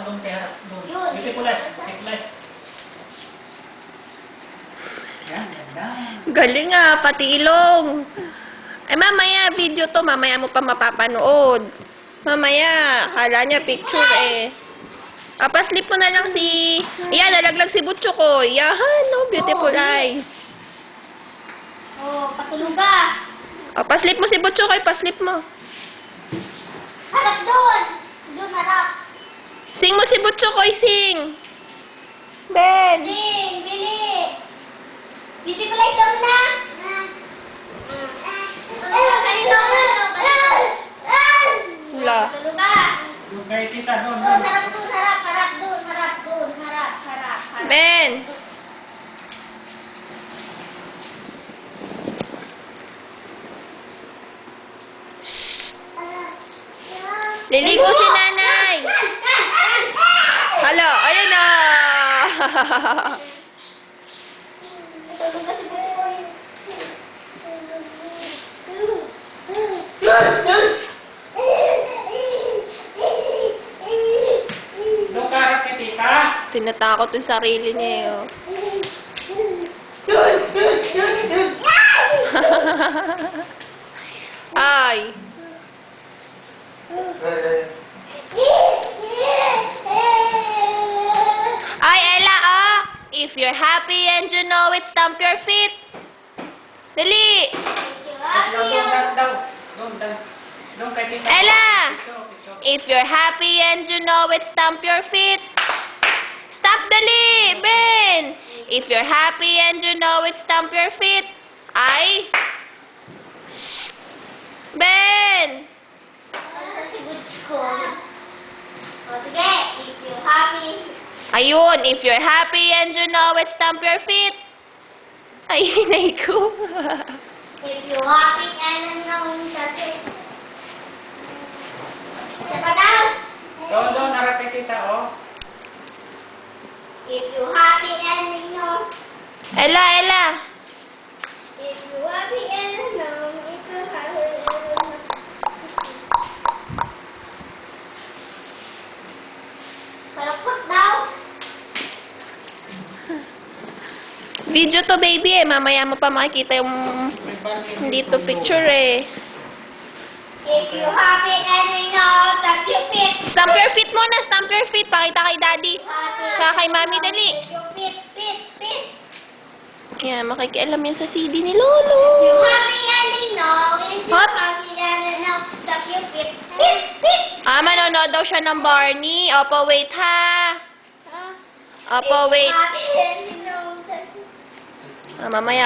doon kaya. Doon. Yun. Beautiful light. Beautiful light. Yan, ganda. Galing ah, pati ilong. Ay, mamaya, video to. Mamaya mo pa mapapanood. Mamaya, kala niya picture eh. Paslip mo na lang si... Ayan, nalaglag si Butcho ko. Yahan, no? Beautiful eyes. Oh, patulog ka. Paslip mo si Butcho ko. Paslip mo. Harap doon. Doon, harap. Sing mo si Butcho ko. Sing. Ben. Sing, bili. Beautiful daw na. Wala. Patulog ka. Doon kay tita, doon. Doon, harap doon, harap, harap doon, harap doon, harap, harap, harap. Ben. Liligo si nanay. Hala, ayun na. Patulog ka si Boy. Doon ka harap kay tita. Tinatakot yung sarili niya eh. Oh. Ay. Ay, Ella, oh. If you're happy and you know it, stamp your feet. Dali. Doon daw. Doon kay tita. Ella. Picture, picture. If you're happy and you know it, stamp your feet. Stop, dali, Ben. If you're happy and you know it, stamp your feet. Ay. Ben. Sige, if you're happy. Ayun, if you're happy and you know it, stamp your feet. Ay, hinay ko. If you're happy and unknown, that's it. Saka daw. Doon, harap kay tita, oh. If you're happy and unknown. Ella, Ella. If you're happy and unknown, if you're happy and unknown. Palakpak daw. Video to, baby eh. Mamaya mo pa makikita yung dito picture eh. If you're happy and unknown, that's your fit. Stamp your feet muna. Stamp your feet. Pakita kay daddy. Saka kay mami, dali. Your fit, fit, fit. Yan, makikialam yan sa CD ni Lolo. You're happy and unknown, if you're What? happy and unknown, that's your fit, fit, fit. Manonood daw siya ng Barney. Opo, wait ha. Opo, wait. Happy and unknown, that's your fit. Mamaya.